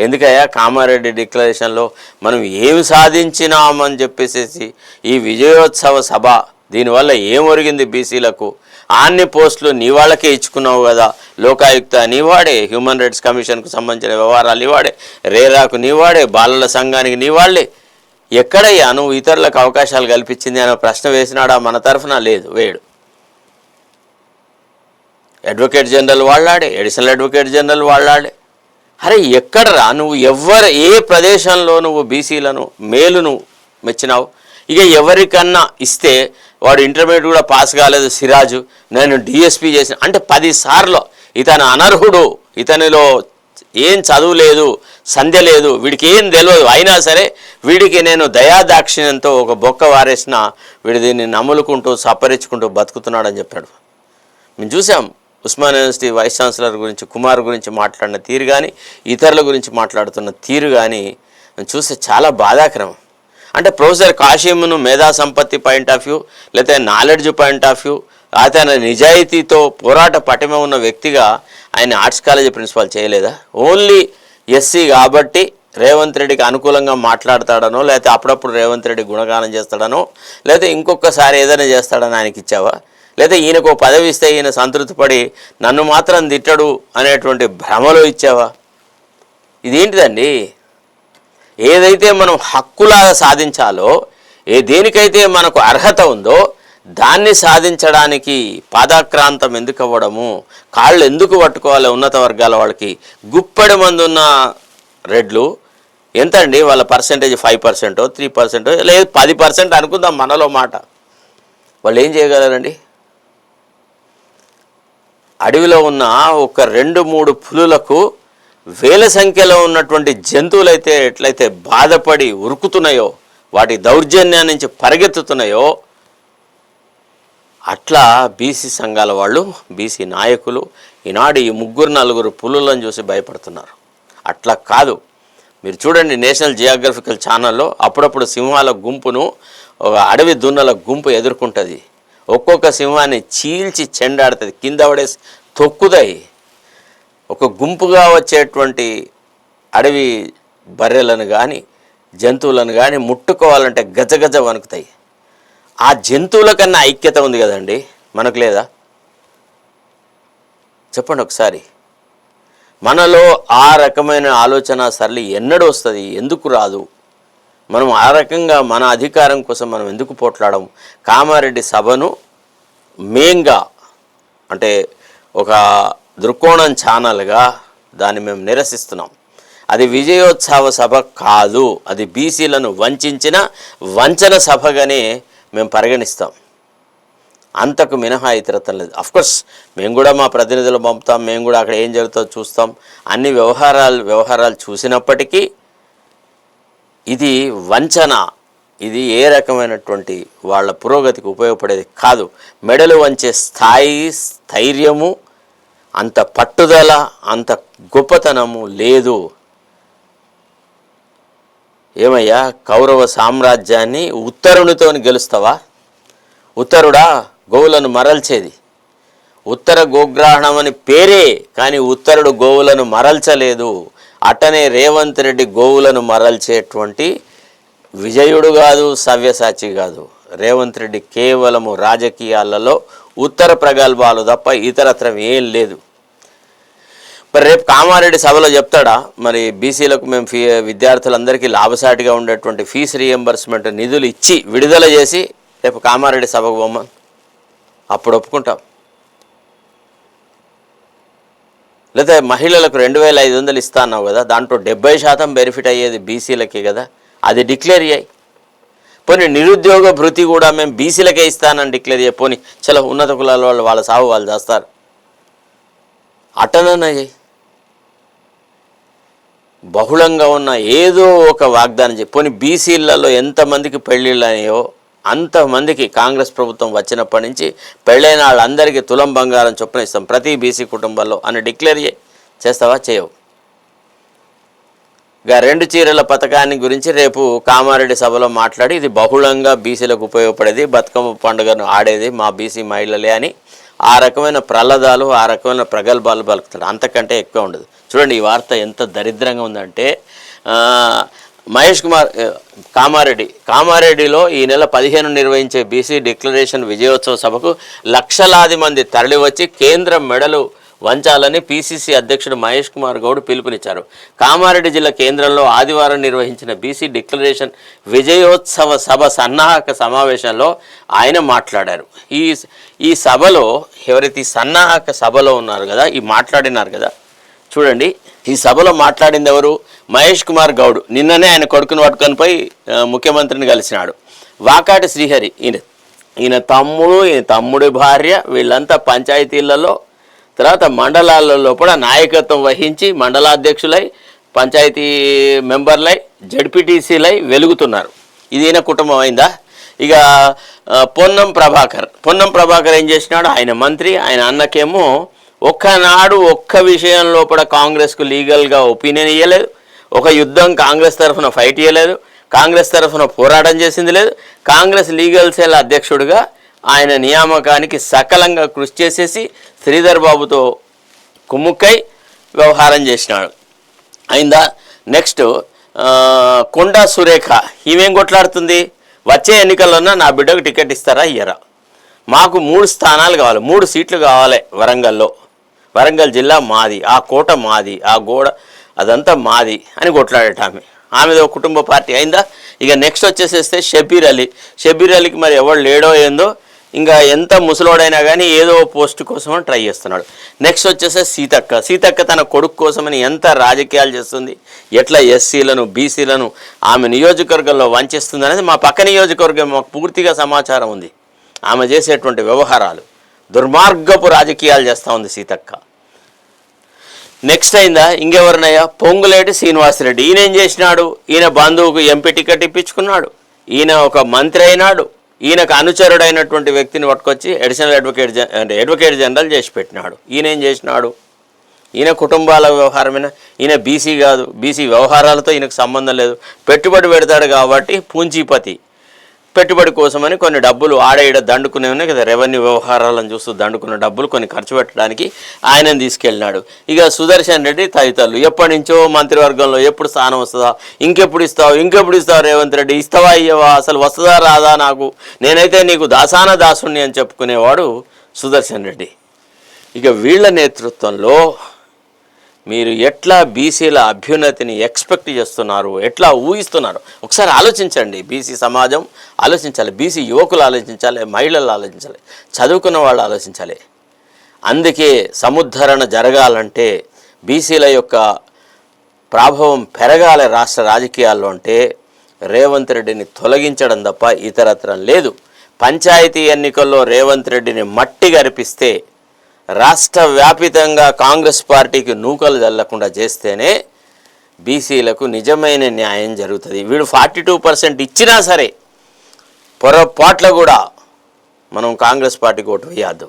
ఎందుకయ్యా కామారెడ్డి డిక్లరేషన్లో మనం ఏమి సాధించినామని చెప్పేసి ఈ విజయోత్సవ సభ దీనివల్ల ఏం ఒరిగింది బీసీలకు? అన్ని పోస్టులు నీ వాళ్ళకే ఇచ్చుకున్నావు కదా, లోకాయుక్త నీవాడే, హ్యూమన్ రైట్స్ కమిషన్కు సంబంధించిన వ్యవహారాలు నీవాడే, రేరాకు నీవాడే, బాలల సంఘానికి నీవాళ్లే. ఎక్కడయ్యా నువ్వు ఇతరులకు అవకాశాలు కల్పించింది అనే ప్రశ్న వేసినాడా? మన తరఫున లేదు, వేడు. అడ్వకేట్ జనరల్ వాళ్ళాడే, అడిషనల్ అడ్వకేట్ జనరల్ వాళ్ళాడే. అరే ఎక్కడరా నువ్వు ఏ ప్రదేశంలో నువ్వు బీసీలను మేలును మెచ్చినావు? ఇక ఎవరికన్నా ఇస్తే వాడు ఇంటర్మీడియట్ కూడా పాస్ కాలేదు సిరాజు, నేను డిఎస్పీ చేసిన అంటే 10 సార్లు ఇతను అనర్హుడు, ఇతనిలో ఏం చదువు లేదు, సంధ్య లేదు, వీడికి ఏం తెలియదు, అయినా సరే వీడికి నేను దయాదాక్షిణ్యంతో ఒక బొక్క వారేసిన వీడి దీన్ని నమ్ములుకుంటూ సపరించుకుంటూ బతుకుతున్నాడని చెప్పాడు. మేము చూసాం ఉస్మానియా యూనివర్సిటీ వైస్ ఛాన్సలర్ గురించి, కుమార్ గురించి మాట్లాడిన తీరు కానీ, ఇతరుల గురించి మాట్లాడుతున్న తీరు కానీ చూస్తే చాలా బాధాకరం. అంటే ప్రొఫెసర్ కాశీమును మేధా సంపత్తి పాయింట్ ఆఫ్ వ్యూ, లేకపోతే నాలెడ్జ్ పాయింట్ ఆఫ్ వ్యూ, అతని నిజాయితీతో పోరాట పటిమ ఉన్న వ్యక్తిగా ఆయన ఆర్ట్స్ కాలేజీ ప్రిన్సిపాల్ చేయలేదా? ఓన్లీ ఎస్సీ కాబట్టి రేవంత్ రెడ్డికి అనుకూలంగా మాట్లాడతాడనో, లేకపోతే అప్పుడప్పుడు రేవంత్ రెడ్డి గుణగానం చేస్తాడనో, లేకపోతే ఇంకొకసారి ఏదైనా చేస్తాడని ఆయనకి ఇచ్చావా? లేదా ఈయనకు పదవి ఇస్తే ఈయన సంతృప్తి పడి నన్ను మాత్రం తిట్టడు అనేటువంటి భ్రమలో ఇచ్చావా? ఇదేంటిదండి? ఏదైతే మనం హక్కులాగా సాధించాలో, దేనికైతే మనకు అర్హత ఉందో దాన్ని సాధించడానికి పాదాక్రాంతం ఎందుకు అవ్వడము, కాళ్ళు ఎందుకు పట్టుకోవాలి ఉన్నత వర్గాల వాళ్ళకి? గుప్పెడు మంది ఉన్న రెడ్లు ఎంతండి వాళ్ళ పర్సెంటేజ్? 5%, 3%, లేదు 10% అనుకుందాం మనలో మాట. వాళ్ళు ఏం చేయగలరండి? అడవిలో ఉన్న ఒక 2-3 పులులకు వేల సంఖ్యలో ఉన్నటువంటి జంతువులైతే ఎట్లయితే బాధపడి ఉరుకుతున్నాయో, వాటి దౌర్జన్యాన్ని నుంచి పరిగెత్తుతున్నాయో, అట్లా బీసీ సంఘాల వాళ్ళు, బీసీ నాయకులు ఈనాడు ఈ 3-4 పులులను చూసి భయపడుతున్నారు. అట్లా కాదు. మీరు చూడండి నేషనల్ జియోగ్రఫికల్ ఛానల్లో అప్పుడప్పుడు సింహాల గుంపును, ఒక అడవి దున్నల గుంపు ఎదుర్కొంటుంది. ఒక్కొక్క సింహాన్ని చీల్చి చెండాడుతుంది, కింద పడేసి తొక్కుతాయి. ఒక గుంపుగా వచ్చేటువంటి అడవి బర్రెలను కానీ జంతువులను కానీ ముట్టుకోవాలంటే గజగజ వణుకుతాయి. ఆ జంతువుల కన్నా ఐక్యత ఉంది కదండి, మనకు లేదా? చెప్పండి ఒకసారి. మనలో ఆ రకమైన ఆలోచన సరళి ఎన్నడూ వస్తుంది? ఎందుకు రాదు? మనం ఆ రకంగా మన అధికారం కోసం మనం ఎందుకు పోట్లాడము? కామారెడ్డి సభను మేంగా అంటే ఒక దృక్కోణం ఛానల్గా దాన్ని మేము నిరసిస్తున్నాం. అది విజయోత్సవ సభ కాదు, అది బీసీలను వంచిన వంచన సభగానే మేము పరిగణిస్తాం. అంతకు మినహా ఇతరత్వం లేదు. అఫ్కోర్స్ మేము కూడా మా ప్రతినిధులు పంపుతాం, మేము కూడా అక్కడ ఏం జరుగుతుందో చూస్తాం. అన్ని వ్యవహారాలు చూసినప్పటికీ ఇది వంచన, ఇది ఏ రకమైనటువంటి వాళ్ళ పురోగతికి ఉపయోగపడేది కాదు. మెడలు వంచే స్థాయి, స్థైర్యము, అంత పట్టుదల, అంత గొప్పతనము లేదు. ఏమయ్యా, కౌరవ సామ్రాజ్యాన్ని ఉత్తరునితో గెలుస్తావా? ఉత్తరుడా గోవులను మరల్చేది. ఉత్తర గోగ్రహణం అని పేరే, కానీ ఉత్తరుడు గోవులను మరల్చలేదు. అట్టనే రేవంత్ రెడ్డి గోవులను మరల్చేటువంటి విజయుడు కాదు, సవ్యసాచి కాదు. రేవంత్ రెడ్డి కేవలము రాజకీయాలలో ఉత్తర ప్రగల్భాలు తప్ప ఇతరత్రం ఏం లేదు. మరి రేపు కామారెడ్డి సభలో చెప్తాడా మరి బీసీలకు మేము విద్యార్థులందరికీ లాభసాటిగా ఉండేటువంటి ఫీజు రీఎంబర్స్మెంట్ నిధులు ఇచ్చి విడుదల చేసి రేపు కామారెడ్డి సభకు పోమని? అప్పుడు ఒప్పుకుంటాం. లేదా మహిళలకు 2500 ఇస్తా అన్నావు కదా, దాంట్లో 70% బెనిఫిట్ అయ్యేది బీసీలకే కదా, అది డిక్లేర్ అయ్యాయి. పోనీ నిరుద్యోగ భృతి కూడా మేము బీసీలకే ఇస్తానని డిక్లేర్ అయ్యాయి. పోనీ చలో ఉన్నత కులాల వాళ్ళు వాళ్ళ సాగు వాళ్ళు చేస్తారు, అటనయ్యాయి. బహుళంగా ఉన్న ఏదో ఒక వాగ్దానం చెప్పి పోనీ బీసీలలో ఎంతమందికి పెళ్ళిళ్ళు అయ్యాయో అంతమందికి కాంగ్రెస్ ప్రభుత్వం వచ్చినప్పటి నుంచి పెళ్ళైన వాళ్ళందరికీ తులం బంగారం చొప్పున ఇస్తాం ప్రతి బీసీ కుటుంబాల్లో అని డిక్లేర్ చేస్తావా? చేయవు. ఇక 2 చీరల పథకాన్ని గురించి రేపు కామారెడ్డి సభలో మాట్లాడి ఇది బహుళంగా బీసీలకు ఉపయోగపడేది, బతుకమ్మ పండుగను ఆడేది మా బీసీ మహిళలే అని ఆ రకమైన ప్రహ్లాదాలు, ఆ రకమైన ప్రగల్భాలు పలుకుతాడు, అంతకంటే ఎక్కువ ఉండదు. చూడండి ఈ వార్త ఎంత దరిద్రంగా ఉందంటే, మహేష్ కుమార్ కామారెడ్డిలో ఈ నెల 15 నిర్వహించే బీసీ డిక్లరేషన్ విజయోత్సవ సభకు లక్షలాది మంది తరలివచ్చి కేంద్రం మెడలు వంచాలని పిసిసి అధ్యక్షుడు మహేష్ కుమార్ గౌడ్ పిలుపునిచ్చారు. కామారెడ్డి జిల్లా కేంద్రంలో ఆదివారం నిర్వహించిన బీసీ డిక్లరేషన్ విజయోత్సవ సభ సన్నాహక సమావేశంలో ఆయన మాట్లాడారు. ఈ సభలో ఎవరైతే ఈ సన్నాహక సభలో ఉన్నారు కదా, ఈ మాట్లాడినారు కదా, చూడండి ఈ సభలో మాట్లాడింది ఎవరు? మహేష్ కుమార్ గౌడ్. నిన్ననే ఆయన కొడుకును పట్టుకొని పోయి ముఖ్యమంత్రిని కలిసినాడు. వాకాటి శ్రీహరి ఈయన తమ్ముడి భార్య, వీళ్ళంతా పంచాయతీలలో తర్వాత మండలాలలో కూడా నాయకత్వం వహించి మండలాధ్యక్షులై, పంచాయతీ మెంబర్లై, జడ్పీటీసీలై వెలుగుతున్నారు. ఇది ఈయన కుటుంబం అయిందా? ఇక పొన్నం ప్రభాకర్ ఏం చేసినాడు? ఆయన మంత్రి, ఆయన అన్నకేమో ఒక్కనాడు ఒక్క విషయం లోపల కాంగ్రెస్కు లీగల్గా ఒపీనియన్ ఇవ్వలేదు, ఒక యుద్ధం కాంగ్రెస్ తరఫున ఫైట్ ఇవ్వలేదు, కాంగ్రెస్ తరఫున పోరాటం చేసింది లేదు. కాంగ్రెస్ లీగల్ సెల్ అధ్యక్షుడిగా ఆయన నియామకానికి సకలంగా కృషి చేసేసి శ్రీధర్ బాబుతో కుమ్ముక్కై వ్యవహారం చేసినాడు. అయిందా? నెక్స్ట్ కొండా సురేఖ, ఈమెం కొట్లాడుతుంది? వచ్చే ఎన్నికల్లోనా నా బిడ్డకు టికెట్ ఇస్తారా ఇయ్యరా, మాకు 3 స్థానాలు కావాలి, 3 సీట్లు కావాలి వరంగల్ జిల్లా మాది, ఆ కోట మాది, ఆ గోడ అదంతా మాది అని కొట్లాడేట ఆమెది ఒక కుటుంబ పార్టీ. అయిందా? ఇక నెక్స్ట్ వచ్చేసేస్తే షబ్బీర్ అలీకి మరి ఎవరు లేడో ఏందో, ఇంకా ఎంత ముసలోడైనా కానీ ఏదో పోస్ట్ కోసమని ట్రై చేస్తున్నాడు. నెక్స్ట్ వచ్చేస్తే సీతక్క తన కొడుకు కోసమని ఎంత రాజకీయాలు చేస్తుంది, ఎట్లా ఎస్సీలను బీసీలను ఆమె నియోజకవర్గంలో వంచేస్తుంది అనేది మా పక్క నియోజకవర్గం మాకు పూర్తిగా సమాచారం ఉంది. ఆమె చేసేటువంటి వ్యవహారాలు దుర్మార్గపు రాజకీయాలు చేస్తూ ఉంది సీతక్క. నెక్స్ట్ అయిందా? ఇంకెవరినయ్యా? పొంగులేటి శ్రీనివాసరెడ్డి. ఈయన ఏం చేసినాడు? ఈయన బంధువుకు ఎంపీ టికెట్ ఇప్పించుకున్నాడు, ఈయన ఒక మంత్రి అయినాడు, ఈయనకు అనుచరుడైనటువంటి వ్యక్తిని పట్టుకొచ్చి అడిషనల్ అడ్వకేట్ జనరల్ చేసి పెట్టినాడు. ఈయన ఏం చేసినాడు? ఈయన కుటుంబాల వ్యవహారమైన, ఈయన బీసీ కాదు, బీసీ వ్యవహారాలతో ఈయనకు సంబంధం లేదు. పెట్టుబడి పెడతాడు కాబట్టి పూంచీపతి, పెట్టుబడి కోసమని కొన్ని డబ్బులు ఆడేడ దండుకునే ఉన్నాయి కదా, రెవెన్యూ వ్యవహారాలను చూస్తూ దండుకున్న డబ్బులు కొన్ని ఖర్చు పెట్టడానికి ఆయనను తీసుకెళ్ళినాడు. ఇక సుదర్శన్ రెడ్డి తదితరులు ఎప్పటి నుంచో మంత్రివర్గంలో ఎప్పుడు స్థానం వస్తుందా, ఇంకెప్పుడు ఇస్తావు రేవంత్ రెడ్డి, ఇస్తావా ఇయ్యవా, అసలు వస్తుందా రాదా, నాకు నేనైతే నీకు దాసుణ్ణి అని చెప్పుకునేవాడు సుదర్శన్ రెడ్డి. ఇక వీళ్ళ నేతృత్వంలో మీరు ఎట్లా బీసీల అభ్యున్నతిని ఎక్స్పెక్ట్ చేస్తున్నారు, ఎట్లా ఊహిస్తున్నారు ఒకసారి ఆలోచించండి. బీసీ సమాజం ఆలోచించాలి, బీసీ యువకులు ఆలోచించాలి, మహిళలు ఆలోచించాలి, చదువుకున్న వాళ్ళు ఆలోచించాలి. అందుకే సముద్ధరణ జరగాలంటే, బీసీల యొక్క ప్రభావం పెరగాలి రాష్ట్ర రాజకీయాల్లో అంటే రేవంత్ రెడ్డిని తొలగించడం తప్ప ఇతరత్రం లేదు. పంచాయతీ ఎన్నికల్లో రేవంత్ రెడ్డిని మట్టి గరిపిస్తే, రాష్ట్ర వ్యాపితంగా కాంగ్రెస్ పార్టీకి నూకలు జల్లకుండా చేస్తేనే బీసీలకు నిజమైన న్యాయం జరుగుతుంది. వీడు 42% ఇచ్చినా సరే పొరపాట్ల కూడా మనం కాంగ్రెస్ పార్టీకి ఓటు వేయద్దు.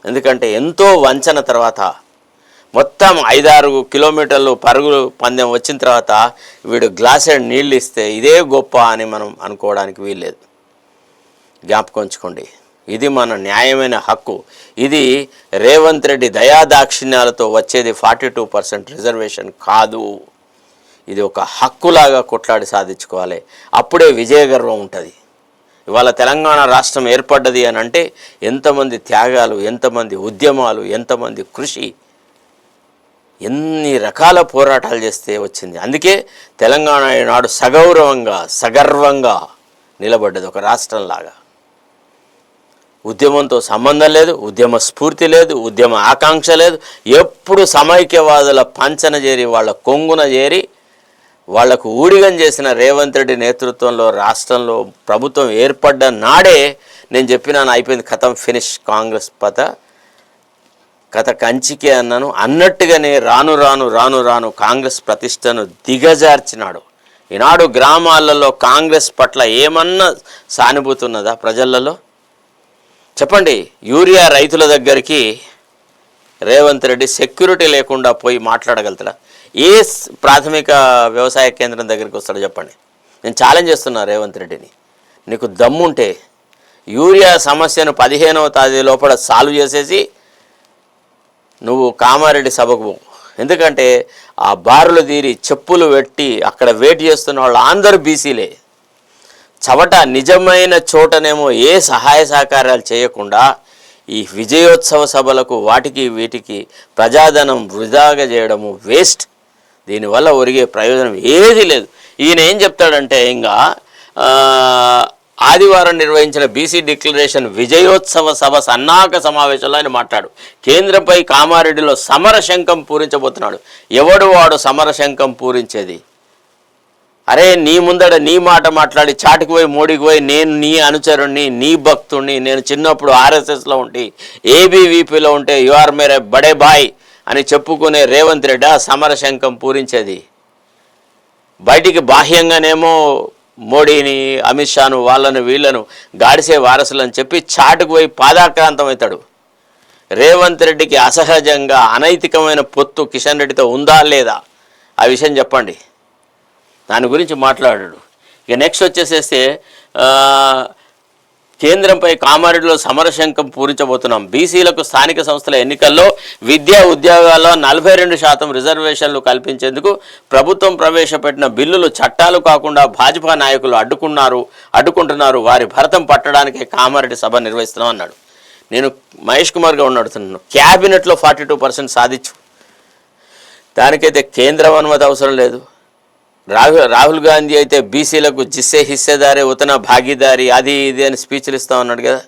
ఎందుకంటే ఎంతో వంచన తర్వాత మొత్తం 5-6 కిలోమీటర్లు పరుగులు పందెం వచ్చిన తర్వాత వీడు గ్లాసెడ్ నీళ్ళు ఇస్తే ఇదే గొప్ప అని మనం అనుకోవడానికి వీల్లేదు. జ్ఞాపకం ఉంచుకోండి, ఇది మన న్యాయమైన హక్కు. ఇది రేవంత్ రెడ్డి దయాదాక్షిణ్యాలతో వచ్చేది 42% రిజర్వేషన్ కాదు. ఇది ఒక హక్కులాగా కొట్లాడి సాధించుకోవాలి, అప్పుడే విజయగర్వం ఉంటుంది. ఇవాళ తెలంగాణ రాష్ట్రం ఏర్పడ్డది అని అంటే ఎంతమంది త్యాగాలు, ఎంతమంది ఉద్యమాలు, ఎంతమంది కృషి, ఎన్ని రకాల పోరాటాలు చేస్తే వచ్చింది. అందుకే తెలంగాణ ఈనాడు సగర్వంగా నిలబడ్డది ఒక రాష్ట్రంలాగా. ఉద్యమంతో సంబంధం లేదు, ఉద్యమ స్ఫూర్తి లేదు, ఉద్యమ ఆకాంక్ష లేదు. ఎప్పుడు సమైక్యవాదుల పంచన చేరి, వాళ్ళ కొంగున చేరి, వాళ్లకు ఊడిగం చేసిన రేవంత్ రెడ్డి నేతృత్వంలో రాష్ట్రంలో ప్రభుత్వం ఏర్పడ్డ నాడే నేను చెప్పినాను, అయిపోయింది, కథం ఫినిష్, కాంగ్రెస్ కథ కంచికే అన్నాను. అన్నట్టుగానే రాను రాను కాంగ్రెస్ ప్రతిష్టను దిగజార్చినాడు. ఈనాడు గ్రామాలలో కాంగ్రెస్ పట్ల ఏమన్నా సానుభూతి ఉన్నదా ప్రజలలో? చెప్పండి. యూరియా రైతుల దగ్గరికి రేవంత్ రెడ్డి సెక్యూరిటీ లేకుండా పోయి మాట్లాడగలుగుతాడా? ఏ ప్రాథమిక వ్యవసాయ కేంద్రం దగ్గరికి వస్తాడో చెప్పండి. నేను ఛాలెంజ్ చేస్తున్నా రేవంత్ రెడ్డిని, నీకు దమ్ముంటే యూరియా సమస్యను 15వ తేదీ లోపల సాల్వ్ చేసేసి నువ్వు కామారెడ్డి సభకు పో. ఎందుకంటే ఆ బారులు తీరి చెప్పులు పెట్టి అక్కడ వెయిట్ చేస్తున్న వాళ్ళు అందరూ బీసీలే. చవట నిజమైన చోటనేమో ఏ సహాయ సహకారాలు చేయకుండా ఈ విజయోత్సవ సభలకు వాటికి వీటికి ప్రజాధనం వృధాగా చేయడము వేస్ట్. దీనివల్ల ఒరిగే ప్రయోజనం ఏది లేదు. ఈయన ఏం చెప్తాడంటే ఇంకా ఆదివారం నిర్వహించిన బీసీ డిక్లరేషన్ విజయోత్సవ సభ సన్నాహక సమావేశంలో ఆయన మాట్లాడు కేంద్రంపై కామారెడ్డిలో సమరశంఖం పూరించబోతున్నాడు. ఎవడు వాడు సమరశంఖం పూరించేది? అరే నీ ముందడ నీ మాట మాట్లాడి చాటుకు పోయి మోడీకి పోయి నేను నీ అనుచరుణ్ణి నీ భక్తుణ్ణి, నేను చిన్నప్పుడు ఆర్ఎస్ఎస్లో ఉండి ఏబీవీపీలో ఉంటే యు ఆర్ మేరే బడే బాయ్ అని చెప్పుకునే రేవంత్ రెడ్డి సమరశంఖం పూరించేది. బయటికి బాహ్యంగానేమో మోడీని అమిత్ షాను వాళ్ళను వీళ్ళను గాడిసే వారసులు అని చెప్పి చాటుకు పోయి పాదాక్రాంతం అవుతాడు. రేవంత్ రెడ్డికి అసహజంగా అనైతికమైన పొత్తు కిషన్ రెడ్డితో ఉందా లేదా ఆ విషయం చెప్పండి. దాని గురించి మాట్లాడాడు. ఇక నెక్స్ట్ వచ్చేసేస్తే కేంద్రంపై కామారెడ్డిలో సమరశంఖం పూరించబోతున్నాం. బీసీలకు స్థానిక సంస్థల ఎన్నికల్లో విద్యా ఉద్యోగాల్లో 42% రిజర్వేషన్లు కల్పించేందుకు ప్రభుత్వం ప్రవేశపెట్టిన బిల్లులు చట్టాలు కాకుండా భాజపా నాయకులు అడ్డుకుంటున్నారు. వారి భరతం పట్టడానికే కామారెడ్డి సభ నిర్వహిస్తున్నాం అన్నాడు. నేను మహేష్ కుమార్గా అడుగుతున్నాను, క్యాబినెట్లో 42% సాధించు. దానికైతే కేంద్రం అనుమతి అవసరం లేదు. రాహుల్ గాంధీ అయితే బీసీలకు జిస్సే హిస్సేదారే ఉతన భాగీదారి అది ఇది అని స్పీచ్లు ఇస్తా ఉన్నాడు కదా.